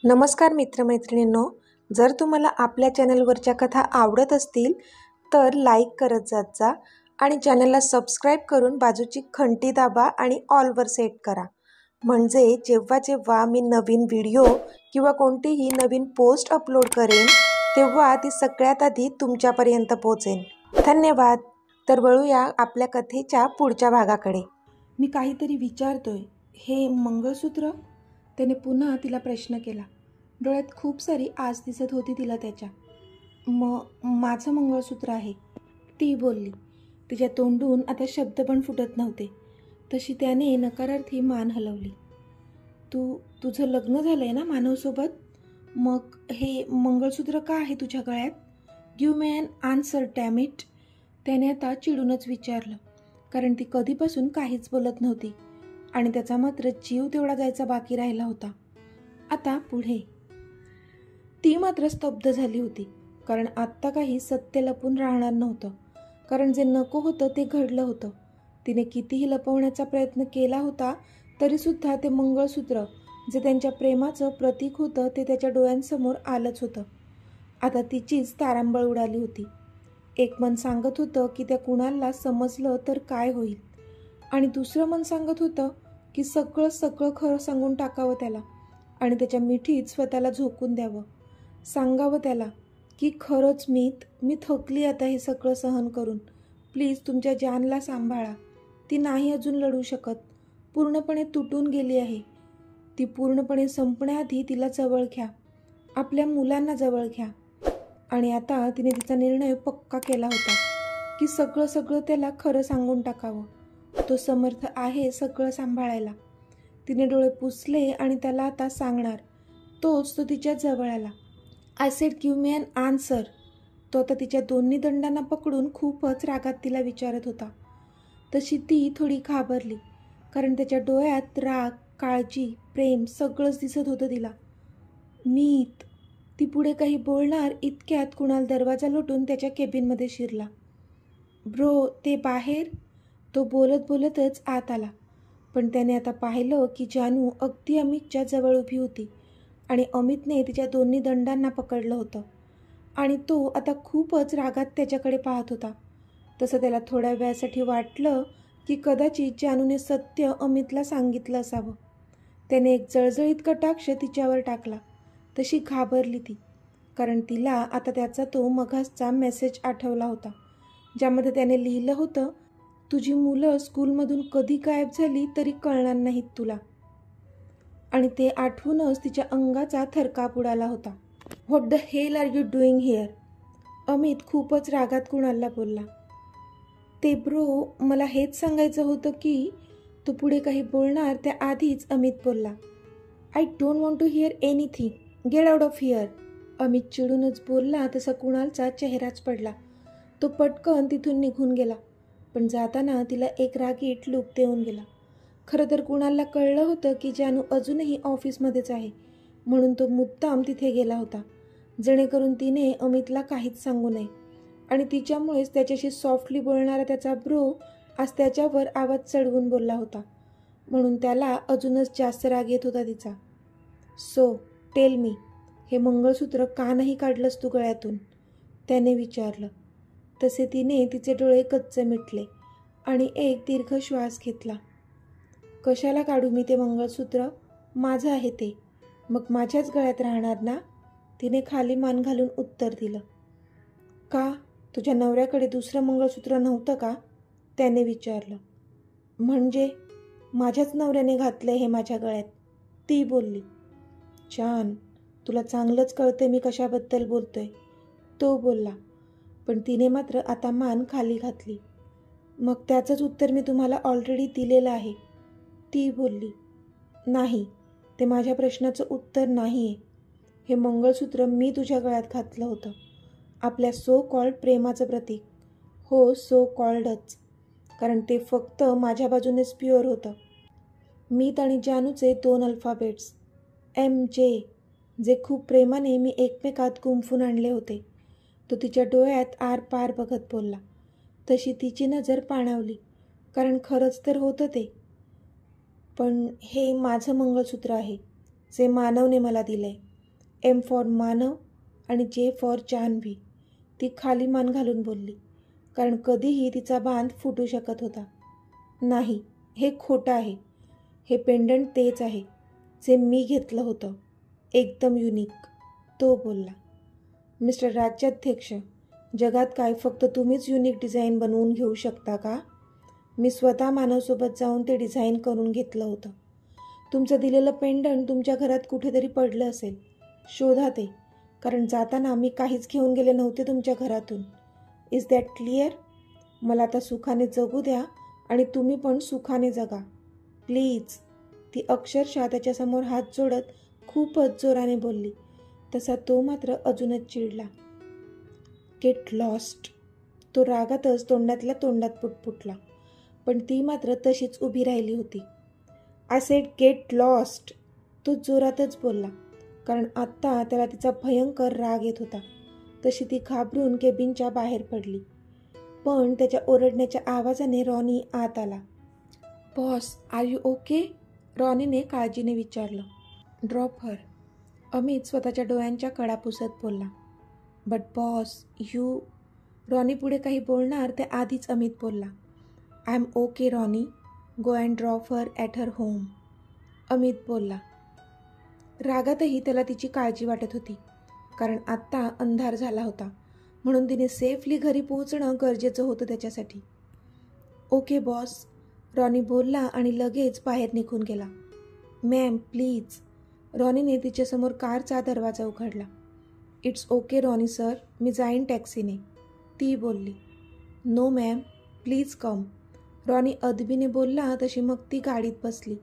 नमस्कार मित्रमैत्रिणींनो, जर तुम्हाला आपल्या चॅनलवरच्या कथा आवडत असतील तर लाईक करत जात जा आणि चॅनलला सबस्क्राईब करून बाजूची घंटी दाबा आणि ऑलवर सेट करा. म्हणजे जेव्हा जेव्हा मी नवीन व्हिडिओ किंवा कोणतीही नवीन पोस्ट अपलोड करेन तेव्हा ती सगळ्यात आधी तुमच्यापर्यंत पोहोचेल. धन्यवाद. तर वळूया आपल्या कथेच्या पुढच्या भागाकडे. मी काहीतरी विचारतोय, हे मंगळसूत्र? त्याने पुन्हा तिला प्रश्न केला. डोळ्यात खूप सारी आस दिसत होती तिला त्याच्या. माझं मंगळसूत्र आहे, ती बोलली. तिच्या तोंडून आता शब्द पण फुटत नव्हते. तशी त्याने नकारार्थी मान हलवली. तुझं लग्न झालंय ना मानवसोबत? मग हे मंगळसूत्र का आहे तुझ्या गळ्यात? Give me an answer damn it. त्याने आता चिडूनच विचारलं, कारण ती कधीपासून काहीच बोलत नव्हती आणि त्याचा मात्र जीव तेवढा जायचा बाकी राहिला होता. आता पुढे. ती मात्र स्तब्ध झाली होती, कारण आत्ता काही सत्य लपून राहणार नव्हतं. कारण जे नको होतं ते घडलं होतं. तिने कितीही लपवण्याचा प्रयत्न केला होता तरीसुद्धा ते मंगळसूत्र जे त्यांच्या प्रेमाचं प्रतीक होतं ते त्याच्या डोळ्यांसमोर आलंच होतं. आता तिचीच तारांबळ उडाली होती. एक मन सांगत होतं की त्या कुणालला समजलं तर काय होईल, आणि दुसरं मन सांगत होतं की सगळं खरं सांगून टाकावं त्याला आणि त्याच्या मिठीत स्वतःला झोकून द्यावं. सांगावं त्याला की खरंच मी थकली आता हे सगळं सहन करून. प्लीज तुमच्या जानला सांभाळा. ती नाही अजून लढू शकत, पूर्णपणे तुटून गेली आहे. ती पूर्णपणे संपण्याआधी तिला जवळ घ्या, आपल्या मुलांना जवळ घ्या. आणि आता तिने तिचा निर्णय पक्का केला होता की सगळं त्याला खरं सांगून टाकावं. तो समर्थ आहे सगळं सांभाळायला. तिने डोळे पुसले आणि त्याला आता सांगणार. तो तिच्या जवळ आला. I said give me an answer. तो आता तिच्या दोन्ही दंडांना पकडून खूपच रागात तिला विचारत होता. तशी ती थोडी घाबरली, कारण त्याच्या डोळ्यात राग, काळजी, प्रेम सगळंच दिसत होतं तिला. ती पुढे काही बोलणार इतक्यात कुणाल दरवाजा लोटून त्याच्या केबिनमध्ये शिरला. ब्रो, ते बाहेर. तो बोलतच आत आला, पण त्याने आता पाहिलं की जानू अगदी अमितच्या जवळ उभी होती आणि अमितने तिच्या दोन्ही दंडांना पकडलं होतं आणि तो आता खूपच रागात त्याच्याकडे पाहत होता. तसं त्याला थोड्या वेळासाठी वाटलं की कदाचित जानूने सत्य अमितला सांगितलं असावं. त्याने एक जळजळीत कटाक्ष तिच्यावर टाकला. तशी घाबरली ती, कारण तिला आता त्याचा तो मघासचा मेसेज आठवला होता, ज्यामध्ये त्याने लिहिलं होतं, तुझी मुलं स्कूलमधून कधी गायब झाली तरी कळणार नाहीत तुला. आणि ते आठवूनच तिच्या अंगाचा थरकाप उडाला होता. What the hell are you doing here? Amit खूपच रागात कुणालला बोलला. ते ब्रो, मला हेच सांगायचं होतं की. तो पुढे काही बोलणार त्याआधीच अमित बोलला. I don't want to hear anything. Get out of here. Amit चिडूनच बोलला तसा कुणालचा चेहराच पडला. तो पटकन तिथून निघून गेला, पण जाताना तिला एक रागीट लूक देऊन गेला. खरं तर कुणालला कळलं होतं की जानू अजूनही ऑफिसमध्येच आहे, म्हणून तो मुद्दाम तिथे गेला होता, जेणेकरून तिने अमितला काहीच सांगू नये. आणि तिच्यामुळेच त्याच्याशी सॉफ्टली बोलणारा त्याचा ब्रो आज त्याच्यावर आवाज चढवून बोलला होता, म्हणून त्याला अजूनच जास्त राग येत होता तिचा. सो टेल मी, हे मंगळसूत्र का नाही काढलंस तू गळ्यातून? त्याने विचारलं. तसे तिने तिचे डोळे कच्चे मिटले आणि एक दीर्घ श्वास घेतला. कशाला काढू मी ते मंगळसूत्र? माझं आहे ते, मग माझ्याच गळ्यात राहणार ना? तिने खाली मान घालून उत्तर दिलं. का, तुझ्या नवऱ्याकडे दुसरं मंगळसूत्र नव्हतं का? त्याने विचारलं. म्हणजे माझ्याच नवऱ्याने घातलंय हे माझ्या गळ्यात, ती बोलली. जान, तुला चांगलंच कळतंय मी कशाबद्दल बोलतोय, तो बोलला. पण तिने मात्र आता मान खाली घातली. मग त्याचंच उत्तर मी तुम्हाला ऑलरेडी दिलेलं आहे, ती बोलली. नाही, ते माझ्या प्रश्नाचं उत्तर नाही आहे. हे मंगळसूत्र मी तुझ्या गळ्यात घातलं होतं, आपल्या सो कॉल्ड प्रेमाचं प्रतीक. हो, सो कॉल्डच, कारण ते फक्त माझ्या बाजूनेच प्युअर होतं. मीत आणि जानूचे 2 अल्फाबेट्स, MJ, जे खूप प्रेमाने मी एकमेकात गुंफून आणले होते. तो तिच्या डोळ्यात आरपार बघत बोलला. तशी तिची नजर पाणावली, कारण खरंच तर होतं ते. पण हे माझं मंगळसूत्र आहे, जे मानवने मला दिलंय. एम फॉर मानव आणि जे फॉर जान्हवी. ती खाली मान घालून बोलली, कारण कधीही तिचा बांध फुटू शकत होता. नाही, हे खोटं आहे. हे पेंडंट तेच आहे जे मी घेतलं होतं, एकदम युनिक. तो बोलला. मिस्टर राज्याध्यक्ष, जगात काय फक्त तुम्हीच युनिक डिझाईन बनवून घेऊ शकता का? मी स्वतः मानवसोबत जाऊन ते डिझाईन करून घेतलं होतं. तुमचं दिलेलं पेंडंट तुमच्या घरात कुठेतरी पडलं असेल. शोधा ते, कारण जाताना मी काहीच घेऊन गेले नव्हते तुमच्या घरातून. Is that clear? मला आता सुखाने जगू द्या आणि तुम्ही पण सुखाने जगा, प्लीज. ती अक्षरशः त्याच्यासमोर हात जोडत खूपच जोराने बोलली. तसा तो मात्र अजूनच चिडला. Get lost. तो रागातच तोंडातल्या तोंडात पुटपुटला, पण ती मात्र तशीच उभी राहिली होती. I said get lost. तो जोरातच बोलला, कारण आत्ता त्याला तिचा भयंकर राग येत होता. तशी ती घाबरून केबिनच्या बाहेर पडली. पण त्याच्या ओरडण्याच्या आवाजाने रॉनी आत आला. Boss, are you okay? रॉनीने काळजीने विचारलं. Drop her. अमित स्वतःच्या डोळ्यांच्या कडा पुसत बोलला. But boss, you. रॉनी पुढे काही बोलणार त्याआधीच अमित बोलला. I am okay Ronnie, go and drop her at her home. Amit बोलला. रागातही त्याला तिची काळजी वाटत होती, कारण आत्ता अंधार झाला होता, म्हणून तिने सेफली घरी पोहोचणं गरजेचं होतं त्याच्यासाठी. ओके बॉस, रॉनी बोलला आणि लगेच बाहेर निघून गेला. Ma'am please. रॉनीने तिच्यासमोर कारचा दरवाजा उघडला. इट्स ओके रॉनी सर, मी जाईन टॅक्सीने, ती बोलली. No ma'am, please come. Ronny अदबीने बोलला तशी मग ती गाडीत बसली.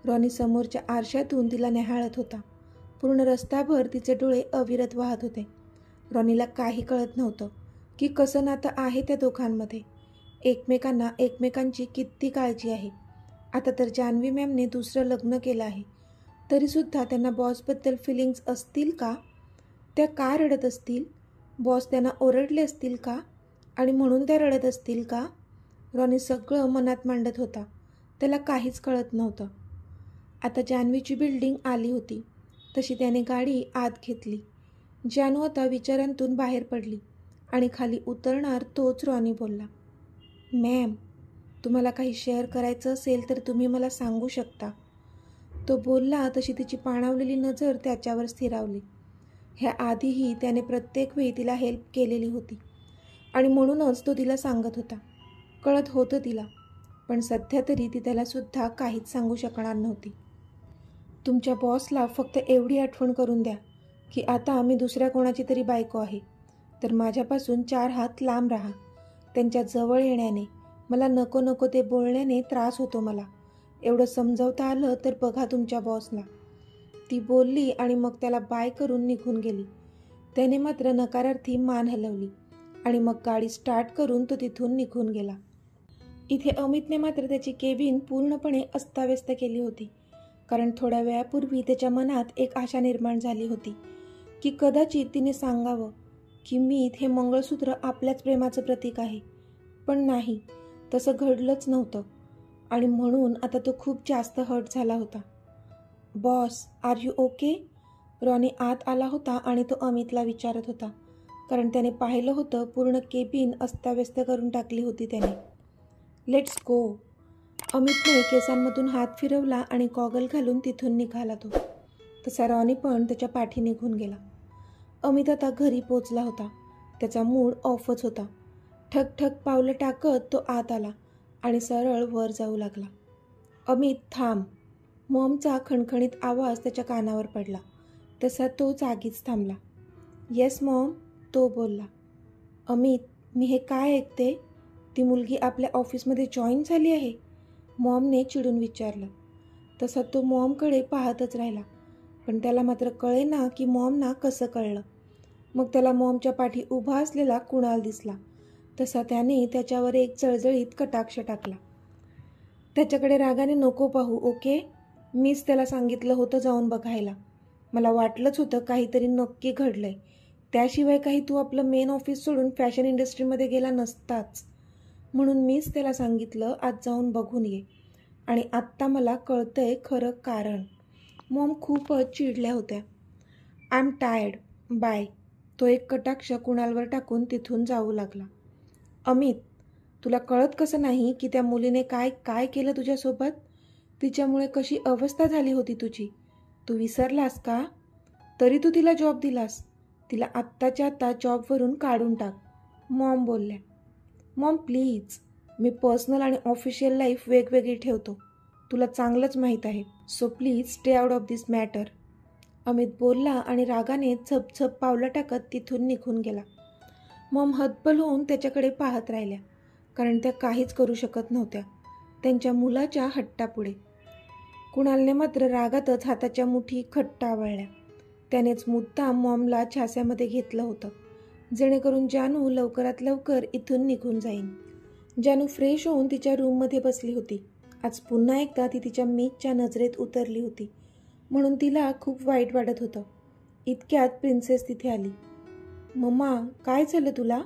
रॉनी समोरच्या आरशातून तिला निहाळत होता. पूर्ण रस्ताभर तिचे डोळे अविरत वाहत होते. रॉनीला काही कळत नव्हतं की कसं नातं आहे त्या दोघांमध्ये. एकमेकांना एकमेकांची किती काळजी आहे. आता तर जान्हवी मॅमने दुसरं लग्न केलं आहे, तरीसुद्धा त्यांना बॉसबद्दल फिलिंग्स असतील का? त्या का रडत असतील? बॉस त्यांना ओरडले असतील का? आणि म्हणून त्या रडत असतील का? रॉनी सगळं मनात मांडत होता. त्याला काहीच कळत नव्हतं. आता जान्हवीची बिल्डिंग आली होती, तशी त्याने गाडी आत घेतली. जानू आता विचारांतून बाहेर पडली आणि खाली उतरणार तोच रॉनी बोलला. मॅम, तुम्हाला काही शेअर करायचं असेल तर तुम्ही मला सांगू शकता. तो बोलला तशी तिची पाणावलेली नजर त्याच्यावर स्थिरावली. ह्या आधीही त्याने प्रत्येक वेळी तिला हेल्प केलेली होती आणि म्हणूनच तो तिला सांगत होता. कळत होतं तिला, पण सध्या तरी ती त्यालासुद्धा काहीच सांगू शकणार नव्हती. तुमच्या बॉसला फक्त एवढी आठवण करून द्या की आता मी दुसऱ्या कोणाची तरी बायको आहे, तर माझ्यापासून 4 हात लांब राहा. त्यांच्या जवळ येण्याने, मला नको नको ते बोलण्याने त्रास होतो मला. एवढं समजावता आलं तर बघा तुमच्या बॉसला, ती बोलली आणि मग त्याला बाय करून निघून गेली. त्याने मात्र नकारार्थी मान हलवली आणि मग गाडी स्टार्ट करून तो तिथून निघून गेला. इथे अमितने मात्र त्याची केबिन पूर्णपणे अस्ताव्यस्त केली होती, कारण थोड्या वेळापूर्वी त्याच्या मनात एक आशा निर्माण झाली होती की कदाचित तिने सांगावं की मीत हे मंगळसूत्र आपल्याच प्रेमाचं प्रतीक आहे. पण नाही, तसं घडलंच नव्हतं आणि म्हणून आता तो खूप जास्त हर्ट झाला होता. Boss, are you okay? Ronnie आत आला होता आणि तो अमितला विचारत होता, कारण त्याने पाहिलं होतं पूर्ण केबिन अस्ताव्यस्त करून टाकली होती त्याने. Let's go. अमितने केसांमधून हात फिरवला आणि गॉगल घालून तिथून निघाला तो. तसा रॉनी पण त्याच्या पाठी निघून गेला. अमित आता घरी पोचला होता. त्याचा मूड ऑफच होता. ठकठक पावलं टाकत तो आत आला आणि सरळ वर जाऊ लागला. अमित थांब. मॉमचा खणखणीत आवाज त्याच्या कानावर पडला. तसा तो जागीच थांबला. येस मॉम, तो बोलला. अमित, मी हे काय ऐकते? ती मुलगी आपल्या ऑफिसमध्ये जॉईन झाली आहे? मॉमने चिडून विचारलं. तसा तो मॉमकडे पाहतच राहिला, पण त्याला मात्र कळेना की मॉमना कसं कळलं. मग त्याला मॉमच्या पाठी उभा असलेला कुणाल दिसला. तसा त्याने त्याच्यावर एक जळजळीत कटाक्ष टाकला. त्याच्याकडे रागाने नको पाहू, ओके? मीच त्याला सांगितलं होतं जाऊन बघायला. मला वाटलंच होतं काहीतरी नक्की घडलंय. त्याशिवाय काही तू आपलं मेन ऑफिस सोडून फॅशन इंडस्ट्रीमध्ये गेला नसताच. म्हणून मीच त्याला सांगितलं आज जाऊन बघून ये. आणि आत्ता मला कळतंय खरं कारण. मॉम खूपच चिडल्या होत्या. I am tired, bye. तो एक कटाक्ष कुणालवर टाकून तिथून जाऊ लागला. अमित, तुला कळत कसं नाही की त्या मुलीने काय काय केलं तुझ्यासोबत? तिच्यामुळे कशी अवस्था झाली होती तुझी. तू विसरलास का? तरी तू तिला जॉब दिलास. तिला आत्ताच्या आत्ता जॉबवरून काढून टाक. मॉम बोलल्या. मॉम प्लीज, मी पर्सनल आणि ऑफिशियल लाईफ वेगवेगळी ठेवतो. तुला चांगलंच माहीत आहे. So please stay out of this matter. Amit बोलला आणि रागाने झपझप पावलं टाकत तिथून निघून गेला. मॉम हतबल होऊन त्याच्याकडे पाहत राहिल्या, कारण त्या काहीच करू शकत नव्हत्या त्यांच्या मुलाच्या हट्टापुढे. कुणालने मात्र रागातच हाताच्या मुठी खट्ट आवळल्या. त्यानेच मुद्दाम मॉमला छास्यामध्ये घेतलं होतं, जेणेकरून जानू लवकरात लवकर इथून निघून जाईन. जानू फ्रेश होऊन तिच्या रूममध्ये बसली होती. आज पुन्हा एकदा ती तिच्या मीतच्या नजरेत उतरली होती, म्हणून तिला खूप वाईट वाटत होतं. इतक्यात प्रिन्सेस तिथे आली. मम्मा, काय झालं तुला?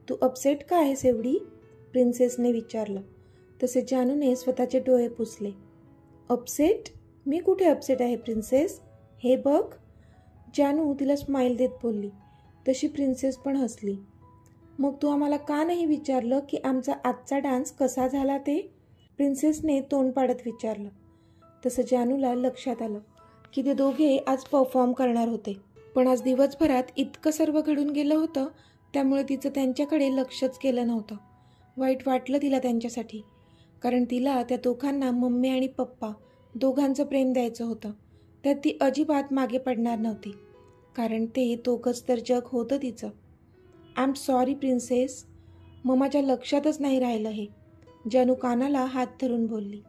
तू अपसेट का आहेस एवढी? प्रिन्सेसने विचारलं. तसे जानूने स्वतःचे डोळे पुसले. अपसेट? मी कुठे अपसेट आहे प्रिन्सेस? हे बघ. जानू तिला स्माईल देत बोलली. तशी प्रिन्सेस पण हसली. मग तू आम्हाला का नाही विचारलं की आमचा आजचा डान्स कसा झाला ते? प्रिन्सेसने तोंड पाडत विचारलं. तसं जानूला लक्षात आलं की ते दोघे आज परफॉर्म करणार होते. पण आज दिवसभरात इतकं सर्व घडून गेलं होतं, त्यामुळे तिचं त्यांच्याकडे लक्षच केलं नव्हतं. वाईट वाटलं तिला त्यांच्यासाठी, कारण तिला त्या दोघांना मम्मी आणि पप्पा दोघांचं प्रेम द्यायचं होतं. त्यात ती अजिबात मागे पडणार नव्हती, कारण ते दोघंच तर जग होतं तिचं. आय एम सॉरी प्रिन्सेस, मम्माच्या लक्षातच नाही राहिलं हे. जानू कानाला हात धरून बोलली.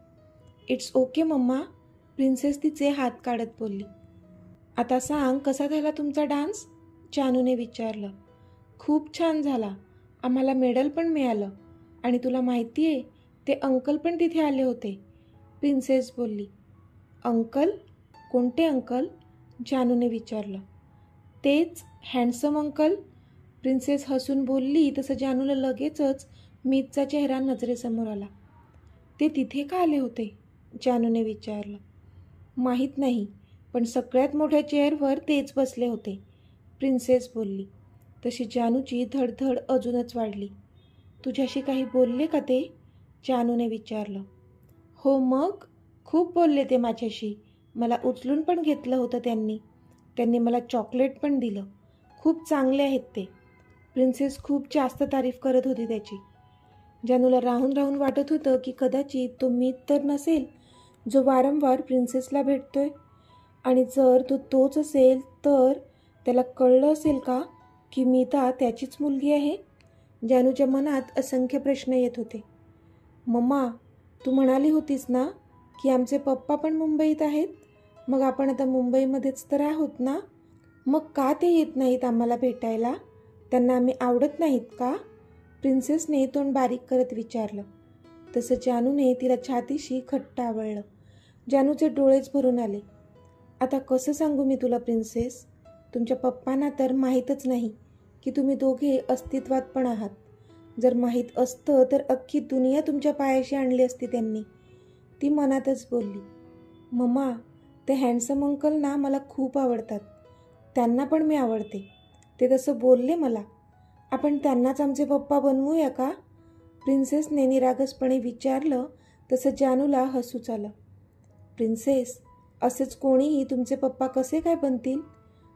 इट्स ओके मम्मा, प्रिन्सेस तिचे हात काढत बोलली. आता सांग, कसा झाला तुमचा डान्स? जानूने विचारलं. खूप छान झाला. आम्हाला मेडल पण मिळालं. आणि तुला माहिती आहे, ते अंकल पण तिथे आले होते, प्रिन्सेस बोलली. अंकल? कोणते अंकल? जानूने विचारलं. तेच हँडसम अंकल, प्रिन्सेस हसून बोलली. तसं जानूला लगेचच मीतचा चेहरा नजरेसमोर आला. ते तिथे का आले होते? जानूने विचारलं. माहीत नाही, पण सगळ्यात मोठ्या चेअरवर तेच बसले होते, प्रिन्सेस बोलली. तशी जानूची धडधड अजूनच वाढली. तुझ्याशी काही बोलले का ते? जानूने विचारलं. हो मग, खूप बोलले ते माझ्याशी. मला उचलून पण घेतलं होतं त्यांनी मला चॉकलेट पण दिलं. खूप चांगले आहेत ते. प्रिन्सेस खूप जास्त तारीफ करत होती त्याची. जानूला राहून राहून वाटत होतं की कदाचित तो मीत तर नसेल जो वारंवार प्रिन्सेसला भेटतोय, आणि जर तो तोच असेल तर त्याला कळलं असेल का की मीता त्याचीच मुलगी आहे? जानूच्या मनात असंख्य प्रश्न येत होते. मम्मा, तू म्हणाली होतीस ना की आमचे पप्पा पण मुंबईत आहेत, मग आपण आता मुंबईमध्येच तर आहोत ना? मग का ते येत नाहीत आम्हाला भेटायला? त्यांना आम्ही आवडत नाहीत का? प्रिन्सेसने तोंड बारीक करत विचारलं. तसं जानूने तिला छातीशी खट्ट आवळलं. जानूचे डोळेच भरून आले. आता कसं सांगू मी तुला प्रिन्सेस? तुमच्या पप्पांना तर माहीतच नाही की तुम्ही दोघे अस्तित्वात पण आहात. जर माहीत असतं तर अख्खी दुनिया तुमच्या पायाशी आणली असती त्यांनी, ती मनातच बोलली. मम्मा, ते हँडसम अंकल ना मला खूप आवडतात. त्यांना पण मी आवडते. ते तसं बोलले मला. आपण त्यांनाच आमचे पप्पा बनवूया का? प्रिन्सेसने निरागसपणे विचारलं. तसं जानूला हसूच आलं. प्रिन्सेस, असेच कोणीही तुमचे पप्पा कसे काय बनतील?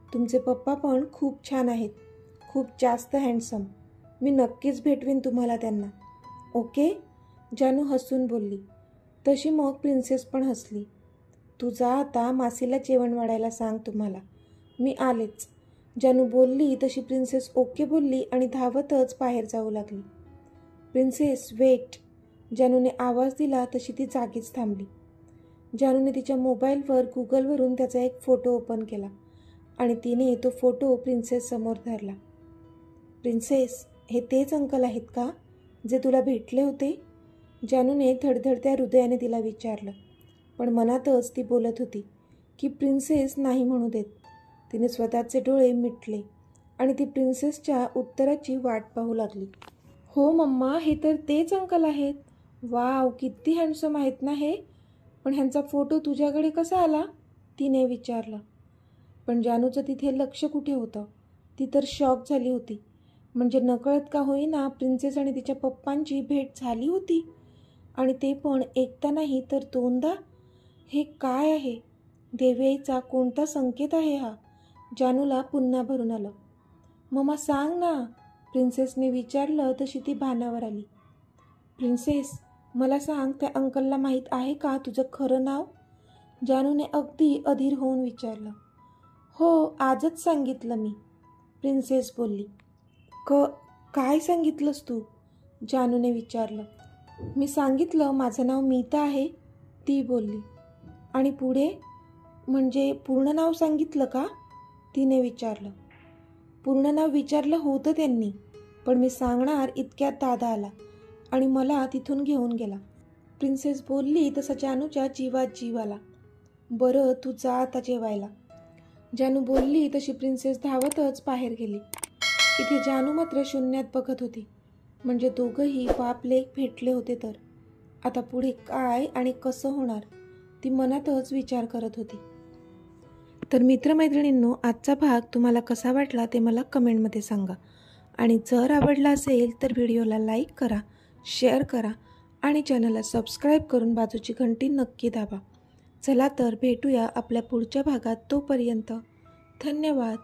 तुमचे पप्पा पण खूप छान आहेत, खूप जास्त हँडसम. मी नक्कीच भेटवीन तुम्हाला त्यांना. ओके? जानू हसून बोलली. तशी मग प्रिन्सेस पण हसली. तू जा आता, मासीला जेवण वाढायला सांग तुम्हाला. मी आलेच, जानू बोलली. तशी प्रिन्सेस ओके बोलली आणि धावतच बाहेर जाऊ लागली. प्रिन्सेस वेट, जानूने आवाज दिला. तशी ती जागीच थांबली. जानूने तिच्या मोबाईलवर गुगलवरून त्याचा एक फोटो ओपन केला आणि तिने तो फोटो प्रिन्सेससमोर धरला. प्रिन्सेस, हे तेच अंकल आहेत का जे तुला भेटले होते? जानूने धडधडत्या हृदयाने तिला विचारलं. पण मनातच ती बोलत होती की प्रिन्सेस नाही म्हणू देत. तिने स्वतःचे डोळे मिटले आणि ती प्रिन्सेसच्या उत्तराची वाट पाहू लागली. हो मम्मा, हे तर तेच अंकल आहेत. वाव, किती हँडसम आहेत ना हे. पण ह्यांचा फोटो तुझ्याकडे कसा आला? तिने विचारलं. पण जानूचं तिथे लक्ष कुठे होतं? ती तर शॉक झाली होती. म्हणजे नकळत का होईना प्रिन्सेस आणि तिच्या पप्पांची भेट झाली होती, आणि ते पण एकदा नाही तर दोनदा. हे काय आहे? देवीचा कोणता संकेत आहे हा? जानूला पुन्हा भरून आलं. मम्मा सांग ना, प्रिन्सेसने विचारलं तशी ती भानावर आली. प्रिन्सेस, मला सांग, त्या अंकलला माहीत आहे का तुझं खरं नाव? जानूने अगदी अधीर होऊन विचारलं. हो, आजच सांगितलं मी, प्रिन्सेस बोलली. काय सांगितलंस तू? जानूने विचारलं. मी सांगितलं माझं नाव मीता आहे, ती बोलली. आणि पुढे? म्हणजे पूर्ण नाव सांगितलं का? तिने विचारलं. पूर्ण नाव विचारलं होतं त्यांनी, पण मी सांगणार इतक्यात दादा आला आणि मला तिथून घेऊन गेला. प्रिन्सेस बोलली तसा जानूच्या जीवात जीव आला. बरं, तू जा आता जेवायला. जानू बोलली तशी प्रिन्सेस धावतच बाहेर गेली. इथे जानू मात्र शून्यात बघत होती. म्हणजे दोघंही बाप लेक भेटले होते तर आता पुढे काय आणि कसं होणार, ती मनातच विचार करत होती. तर मित्रमैत्रिणींनो, आजचा भाग तुम्हाला कसा वाटला ते मला कमेंटमध्ये सांगा. आणि जर आवडला असेल तर व्हिडिओला लाईक करा, शेअर करा आणि चॅनलला सबस्क्राईब करून बाजूची घंटी नक्की दाबा. चला तर भेटूया आपल्या पुढच्या भागात. तोपर्यंत धन्यवाद.